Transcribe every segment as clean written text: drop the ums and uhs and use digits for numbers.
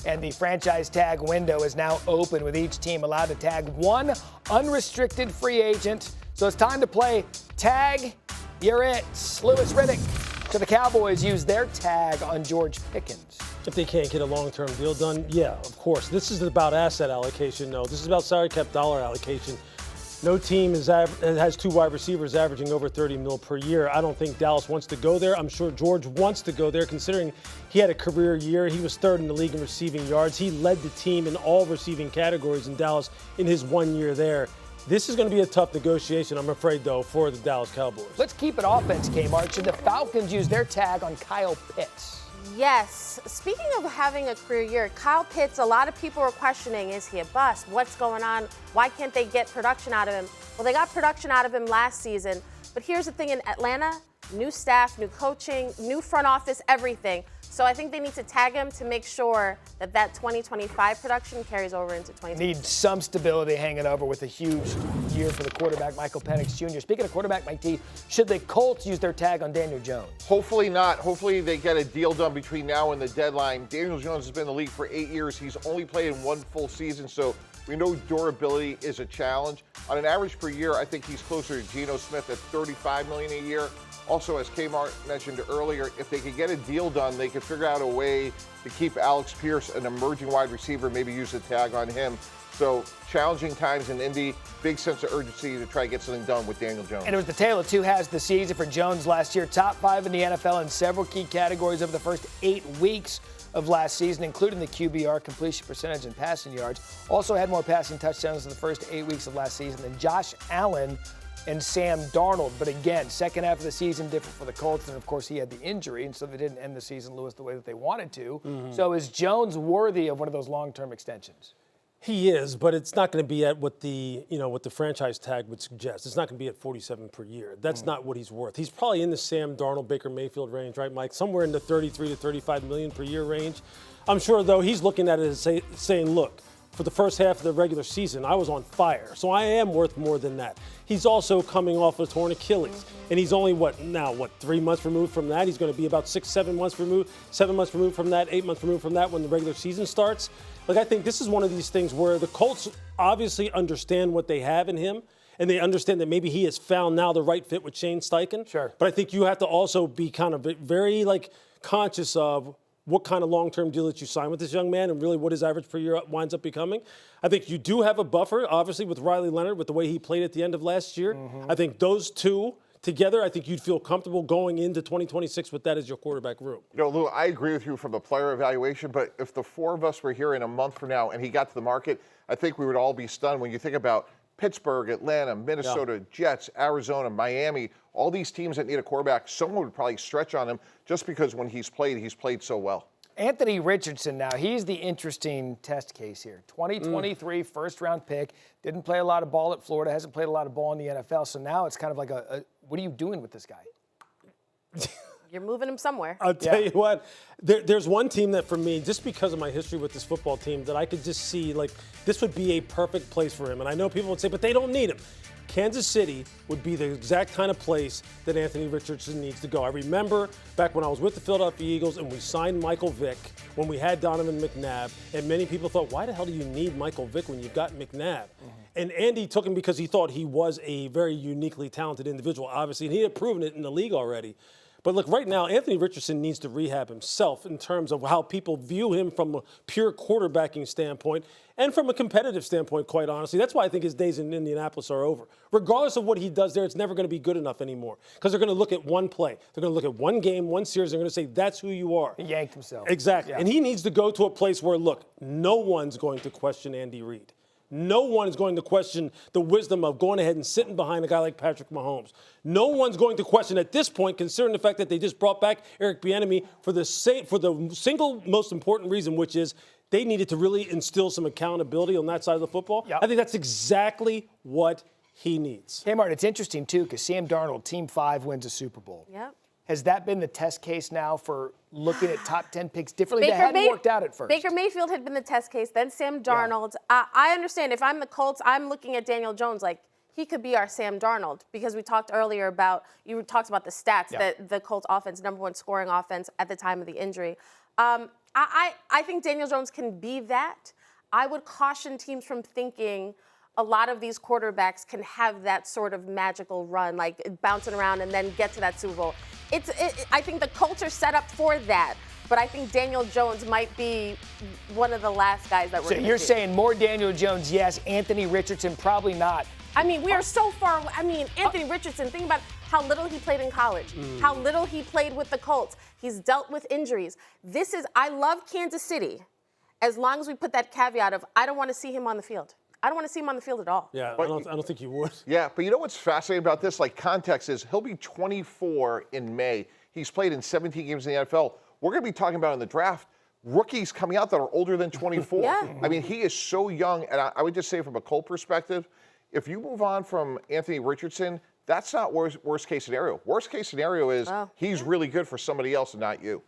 And the franchise tag window is now open with each team allowed to tag one unrestricted free agent. So it's time to play Tag You're It. Louis Riddick. So the Cowboys use their tag on George Pickens. If they can't get a long-term deal done, yeah, of course. This is about asset allocation, no. This is about salary cap dollar allocation. No team has two wide receivers averaging over $30 million per year. I don't think Dallas wants to go there. I'm sure George wants to go there, considering he had a career year. He was third in the league in receiving yards. He led the team in all receiving categories in Dallas in his 1 year there. This is going to be a tough negotiation, I'm afraid, though, for the Dallas Cowboys. Let's keep it offense, Kmart. Should the Falcons use their tag on Kyle Pitts? Yes. Speaking of having a career year, Kyle Pitts, a lot of people were questioning, is he a bust? What's going on? Why can't they get production out of him? Well, they got production out of him last season. But here's the thing in Atlanta, new staff, new coaching, new front office, everything. So I think they need to tag him to make sure that that 2025 production carries over into 2026. Need some stability hanging over with a huge year for the quarterback, Michael Penix Jr. Speaking of quarterback, Mike T, should the Colts use their tag on Daniel Jones? Hopefully not. Hopefully they get a deal done between now and the deadline. Daniel Jones has been in the league for 8 years. He's only played in one full season, so we know durability is a challenge. On an average per year, I think he's closer to Geno Smith at $35 million a year. Also, as Kmart mentioned earlier, if they could get a deal done, they could figure out a way to keep Alex Pierce, an emerging wide receiver, maybe use a tag on him. So challenging times in Indy, big sense of urgency to try to get something done with Daniel Jones. And it was the tale of two halves of the season for Jones last year. Top 5 in the NFL in several key categories over the first 8 weeks of last season, including the QBR, completion percentage, and passing yards. Also had more passing touchdowns in the first 8 weeks of last season than Josh Allen and Sam Darnold. But again, second half of the season different for the Colts, and of course he had the injury, and so they didn't end the season, Lewis, the way that they wanted to. So is Jones worthy of one of those long-term extensions? He is, but it's not going to be at what the franchise tag would suggest. It's not going to be at $47 per year. That's not what he's worth. He's probably in the Sam Darnold, Baker Mayfield range, right, Mike? Somewhere in the $33 to $35 million per year range. I'm sure, though, he's looking at it as saying, look, for the first half of the regular season, I was on fire. So I am worth more than that. He's also coming off a torn Achilles. And he's only, 3 months removed from that? He's going to be about 7 months removed from that, 8 months removed from that when the regular season starts. Like, I think this is one of these things where the Colts obviously understand what they have in him, and they understand that maybe he has found now the right fit with Shane Steichen. Sure. But I think you have to also be kind of very, conscious of what kind of long-term deal that you sign with this young man and really what his average per year winds up becoming. I think you do have a buffer, obviously, with Riley Leonard, with the way he played at the end of last year. I think those two together, I think you'd feel comfortable going into 2026 with that as your quarterback room. You know, Lou, I agree with you from a player evaluation, but if the four of us were here in a month from now and he got to the market, I think we would all be stunned when you think about Pittsburgh, Atlanta, Minnesota, Jets, Arizona, Miami, all these teams that need a quarterback. Someone would probably stretch on him just because when he's played so well. Anthony Richardson now, he's the interesting test case here. 2023 first-round pick, didn't play a lot of ball at Florida, hasn't played a lot of ball in the NFL, so now it's kind of like what are you doing with this guy? You're moving him somewhere. I'll tell you what, there's one team that for me, just because of my history with this football team, that I could just see, this would be a perfect place for him. And I know people would say, but they don't need him. Kansas City would be the exact kind of place that Anthony Richardson needs to go. I remember back when I was with the Philadelphia Eagles and we signed Michael Vick when we had Donovan McNabb, and many people thought, why the hell do you need Michael Vick when you've got McNabb? And Andy took him because he thought he was a very uniquely talented individual, obviously, and he had proven it in the league already. But look, right now, Anthony Richardson needs to rehab himself in terms of how people view him from a pure quarterbacking standpoint and from a competitive standpoint, quite honestly. That's why I think his days in Indianapolis are over. Regardless of what he does there, it's never going to be good enough anymore because they're going to look at one play. They're going to look at one game, one series. They're going to say, that's who you are. He yanked himself. Exactly. Yeah. And he needs to go to a place where, look, no one's going to question Andy Reid. No one is going to question the wisdom of going ahead and sitting behind a guy like Patrick Mahomes. No one's going to question at this point, considering the fact that they just brought back Eric Bieniemy for the single most important reason, which is they needed to really instill some accountability on that side of the football. Yep. I think that's exactly what he needs. Hey, Martin, it's interesting, too, because Sam Darnold, Team 5, wins a Super Bowl. Yep. Has that been the test case now for looking at top 10 picks differently? That hadn't worked out at first. Baker Mayfield had been the test case, then Sam Darnold. Yeah. I understand. If I'm the Colts, I'm looking at Daniel Jones like he could be our Sam Darnold because we talked earlier about, you talked about the stats that the Colts offense, #1 scoring offense at the time of the injury. I think Daniel Jones can be that. I would caution teams from thinking a lot of these quarterbacks can have that sort of magical run, like bouncing around and then get to that Super Bowl. I think the culture set up for that, but I think Daniel Jones might be one of the last guys that we're going to see. So you're saying more Daniel Jones, yes. Anthony Richardson, probably not. I mean, we are so far away. I mean, Anthony Richardson, think about how little he played in college, how little he played with the Colts. He's dealt with injuries. I love Kansas City, as long as we put that caveat of, I don't want to see him on the field. I don't want to see him on the field at all. Yeah, I don't think you would. Yeah, but you know what's fascinating about this? Like, context is he'll be 24 in May. He's played in 17 games in the NFL. We're going to be talking about in the draft rookies coming out that are older than 24. Yeah. I mean, he is so young. And I would just say from a Colt perspective, if you move on from Anthony Richardson, that's not worst case scenario. Worst case scenario is he's really good for somebody else and not you.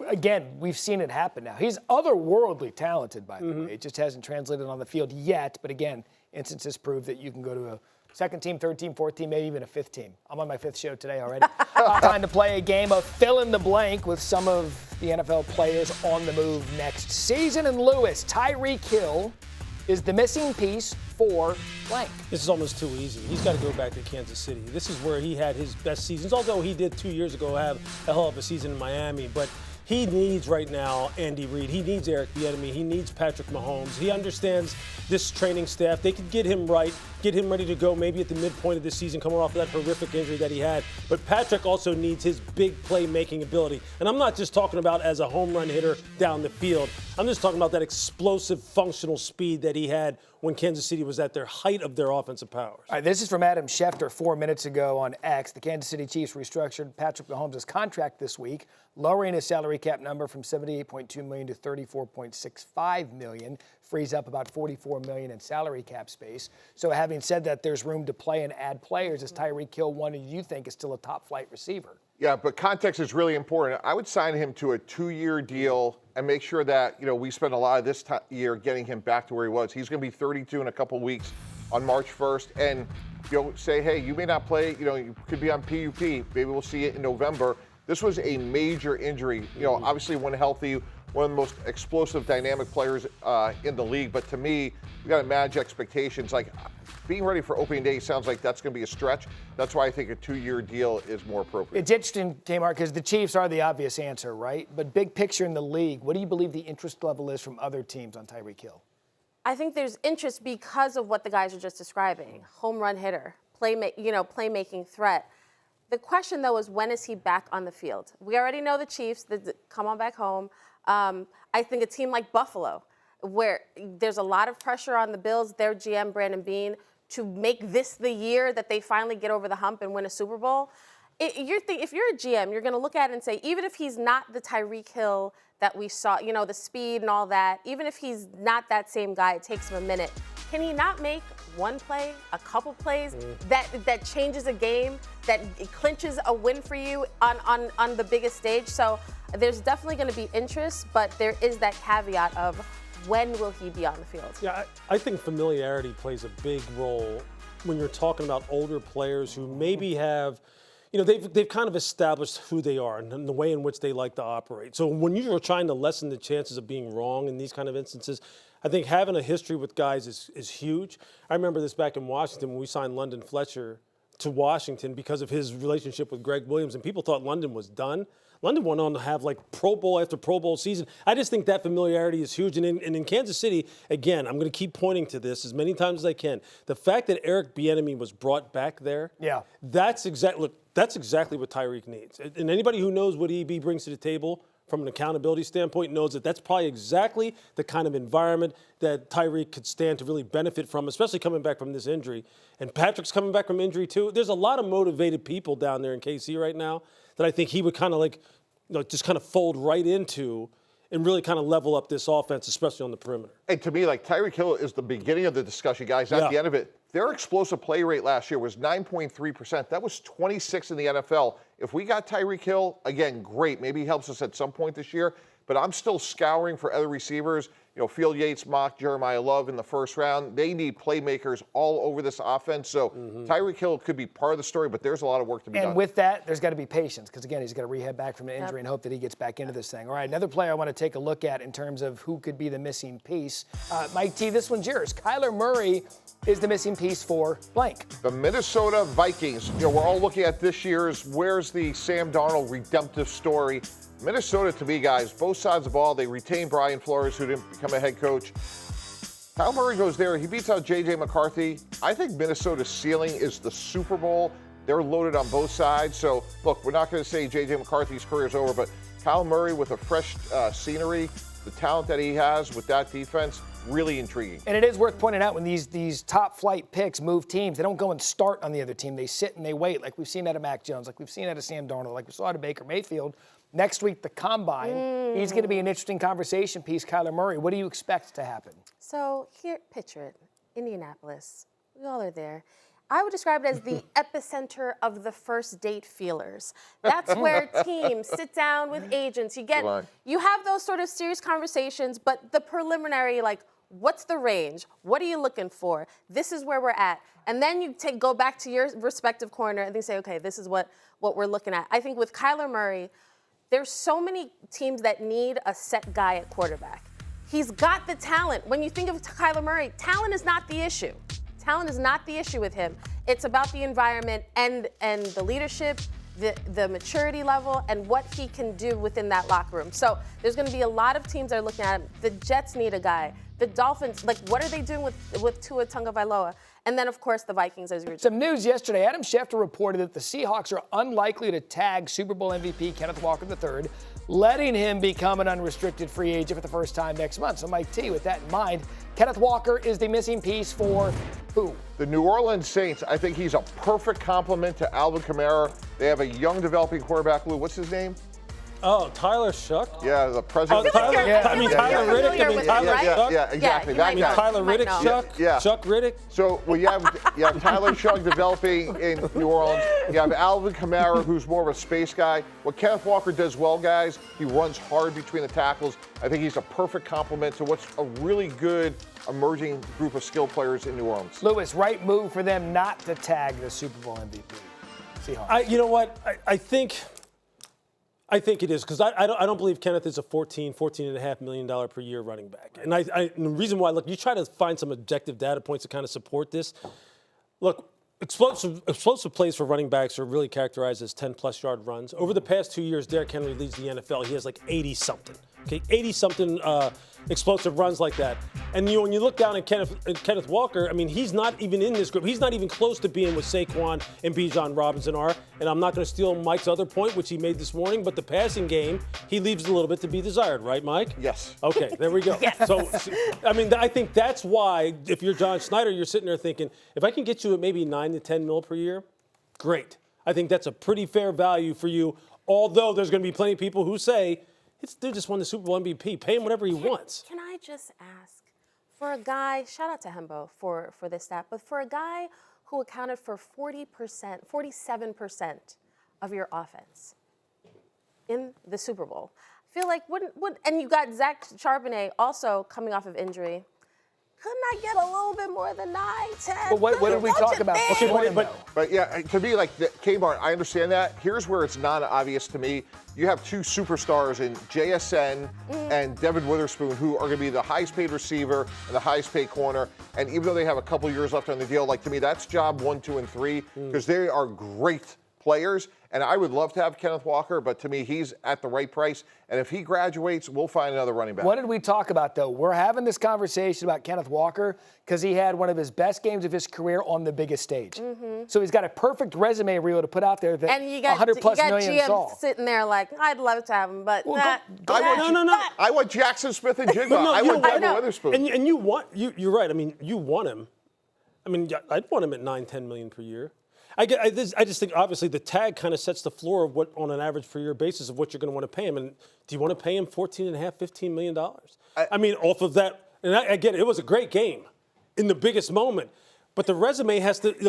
Again, we've seen it happen now. He's otherworldly talented, by the way. It just hasn't translated on the field yet. But again, instances prove that you can go to a second team, third team, fourth team, maybe even a fifth team. I'm on my fifth show today already. Time to play a game of fill in the blank with some of the NFL players on the move next season. And Lewis, Tyreek Hill is the missing piece for blank. This is almost too easy. He's got to go back to Kansas City. This is where he had his best seasons, although he did 2 years ago have a hell of a season in Miami. But he needs right now Andy Reid. He needs Eric Bieniemy. He needs Patrick Mahomes. He understands this training staff. They could get him right, get him ready to go maybe at the midpoint of this season, coming off of that horrific injury that he had. But Patrick also needs his big playmaking ability. And I'm not just talking about as a home run hitter down the field. I'm just talking about that explosive, functional speed that he had when Kansas City was at their height of their offensive powers. All right, this is from Adam Schefter 4 minutes ago on X. The Kansas City Chiefs restructured Patrick Mahomes' contract this week, lowering his salary cap number from $78.2 million to $34.65 million, frees up about $44 million in salary cap space. So having said that, there's room to play and add players. Is Tyreek Hill one who you think is still a top-flight receiver? Yeah, but context is really important. I would sign him to a 2-year deal and make sure that, we spend a lot of this year getting him back to where he was. He's going to be 32 in a couple weeks on March 1st. And, say, hey, you may not play, you could be on PUP. Maybe we'll see it in November. This was a major injury. Obviously when healthy, one of the most explosive, dynamic players in the league. But to me, we got to manage expectations. Like, being ready for opening day sounds like that's going to be a stretch. That's why I think a 2-year deal is more appropriate. It's interesting, Tamar, because the Chiefs are the obvious answer, right? But big picture in the league, what do you believe the interest level is from other teams on Tyreek Hill? I think there's interest because of what the guys are just describing. Home run hitter, playmaking threat. The question, though, is when is he back on the field? We already know the Chiefs, come on back home. I think a team like Buffalo, where there's a lot of pressure on the Bills, their GM, Brandon Beane, to make this the year that they finally get over the hump and win a Super Bowl. If you're a GM, you're going to look at it and say, even if he's not the Tyreek Hill that we saw, the speed and all that, even if he's not that same guy, it takes him a minute. Can he not make one play, a couple plays that changes a game, that clinches a win for you on the biggest stage? So there's definitely going to be interest, but there is that caveat of when will he be on the field? Yeah, I think familiarity plays a big role when you're talking about older players who maybe have, they've kind of established who they are and the way in which they like to operate. So when you're trying to lessen the chances of being wrong in these kind of instances, I think having a history with guys is huge. I remember this back in Washington when we signed London Fletcher to Washington because of his relationship with Greg Williams, and people thought London was done. London went on to have Pro Bowl after Pro Bowl season. I just think that familiarity is huge. And in Kansas City, again, I'm going to keep pointing to this as many times as I can. The fact that Eric Bieniemy was brought back there, that's exactly what Tyreek needs. And anybody who knows what EB brings to the table from an accountability standpoint knows that that's probably exactly the kind of environment that Tyreek could stand to really benefit from, especially coming back from this injury. And Patrick's coming back from injury too. There's a lot of motivated people down there in KC right now that I think he would kind of just kind of fold right into and really kind of level up this offense, especially on the perimeter. And to me, Tyreek Hill is the beginning of the discussion, guys, not the end of it. Their explosive play rate last year was 9.3%. That was 26 in the NFL. If we got Tyreek Hill, again, great. Maybe he helps us at some point this year. but I'm still scouring for other receivers. You know, Field Yates mocked Jeremiah Love in the first round. They need playmakers all over this offense. So Tyreek Hill could be part of the story, but there's a lot of work to be done. And with that, there's got to be patience because, again, he's got to rehab back from an injury and hope that he gets back into this thing. All right, another player I want to take a look at in terms of who could be the missing piece. Mike T, this one's yours. Kyler Murray is the missing piece for blank. The Minnesota Vikings. You know, we're all looking at this year's where's the Sam Darnold redemptive story. Minnesota, to me, guys, both sides of the ball, they retained Brian Flores, who didn't become a head coach. Kyle Murray goes there. He beats out J.J. McCarthy. I think Minnesota's ceiling is the Super Bowl. They're loaded on both sides. So, look, we're not going to say J.J. McCarthy's career is over, but Kyle Murray with a fresh scenery, the talent that he has with that defense, really intriguing. And it is worth pointing out when these top flight picks move teams, they don't go and start on the other team. They sit and they wait, like we've seen out of Mac Jones, like we've seen out of Sam Darnold, like we saw out of Baker Mayfield. Next week, the Combine. He's going to be an interesting conversation piece, Kyler Murray. What do you expect to happen? So here, picture it, Indianapolis. We all are there. I would describe it as the epicenter of the first date feelers. That's where teams sit down with agents. You have those sort of serious conversations, but the preliminary, like, what's the range? What are you looking for? This is where we're at. And then you go back to your respective corner and they say, okay, this is what we're looking at. I think with Kyler Murray, there's so many teams that need a set guy at quarterback. He's got the talent. When you think of Kyler Murray, talent is not the issue. Talent is not the issue with him. It's about the environment and the leadership, the maturity level, and what he can do within that locker room. So there's going to be a lot of teams that are looking at him. The Jets need a guy. The Dolphins, like, what are they doing with Tua Tagovailoa? And then, of course, the Vikings, as you were Some news yesterday. Adam Schefter reported that the Seahawks are unlikely to tag Super Bowl MVP Kenneth Walker III, letting him become an unrestricted free agent for the first time next month. So, Mike T, with that in mind, Kenneth Walker is the missing piece for who? The New Orleans Saints. I think he's a perfect complement to Alvin Kamara. They have a young developing quarterback, Lou. What's his name? Oh, Tyler Shuck? Yeah, the president. Tyler Riddick. Yeah, exactly. Yeah, that guy. Tyler Riddick, Shuck? Yeah. Chuck Riddick? So well, you have Tyler Shuck developing in New Orleans. You have Alvin Kamara, who's more of a space guy. What Kenneth Walker does well, guys, he runs hard between the tackles. I think he's a perfect complement to what's a really good emerging group of skill players in New Orleans. Lewis, right move for them not to tag the Super Bowl MVP Seahawks. You know what? I think it is because I don't believe Kenneth is a $14.5 million per year running back. And and the reason why, look, you try to find some objective data points to kind of support this. Look, explosive plays for running backs are really characterized as 10-plus yard runs. Over the past 2 years, Derrick Henry leads the NFL. He has like 80-something. Okay, 80-something explosive runs like that. And when you look down at Kenneth Walker, I mean, he's not even in this group. He's not even close to being what Saquon and Bijan Robinson are. And I'm not going to steal Mike's other point, which he made this morning, but the passing game, he leaves a little bit to be desired, right, Mike? Yes. Okay, there we go. Yes. So, I mean, I think that's why, if you're John Schneider, you're sitting there thinking, if I can get you at maybe 9 to 10 mil per year, great. I think that's a pretty fair value for you, although there's going to be plenty of people who say, they just won the Super Bowl MVP. Pay him whatever he wants. Can I just ask, for a guy, shout out to Hembo for this stat, but for a guy who accounted for 47% of your offense in the Super Bowl, I feel like and you got Zach Charbonnet also coming off of injury. Couldn't I get a little bit more than 9, 10? But what did we talk about? Okay, but yeah, to me, like Kmart, I understand that. Here's where it's not obvious to me. You have two superstars in JSN and Devin Witherspoon, who are going to be the highest paid receiver and the highest paid corner. And even though they have a couple years left on the deal, like to me, that's job 1, 2, and 3 because they are great players. And I would love to have Kenneth Walker, but to me, he's at the right price. And if he graduates, we'll find another running back. What did we talk about, though? We're having this conversation about Kenneth Walker because he had one of his best games of his career on the biggest stage. So he's got a perfect resume reel to put out there that and you got, 100-plus million GM saw. sitting there like, I'd love to have him, but I want Jackson Smith and Jigba. I want Devin Witherspoon. And you're right. I mean, you want him. I mean, I'd want him at 9, 10 million per year. I just think, obviously, the tag kind of sets the floor of what, on an average per year basis, of what you're going to want to pay him. And do you want to pay him $14.5, $15 million? I mean, off of that, and I get it, it was a great game in the biggest moment. But the resume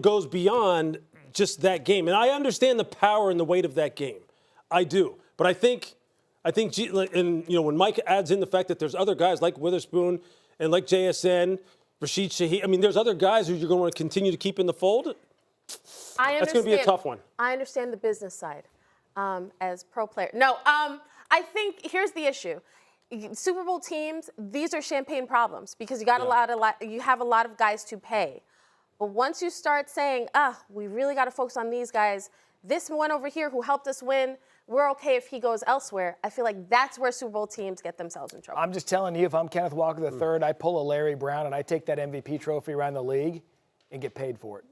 goes beyond just that game. And I understand the power and the weight of that game. I do. But I think I think, and when Mike adds in the fact that there's other guys like Witherspoon and like JSN, Rashid Shaheed, I mean, there's other guys who you're going to want to continue to keep in the fold. That's going to be a tough one. I understand the business side as pro player. No, I think here's the issue. Super Bowl teams, these are champagne problems because you got you have a lot of guys to pay. But once you start saying, we really got to focus on these guys, this one over here who helped us win, we're okay if he goes elsewhere. I feel like that's where Super Bowl teams get themselves in trouble. I'm just telling you, if I'm Kenneth Walker III, I pull a Larry Brown and I take that MVP trophy around the league and get paid for it.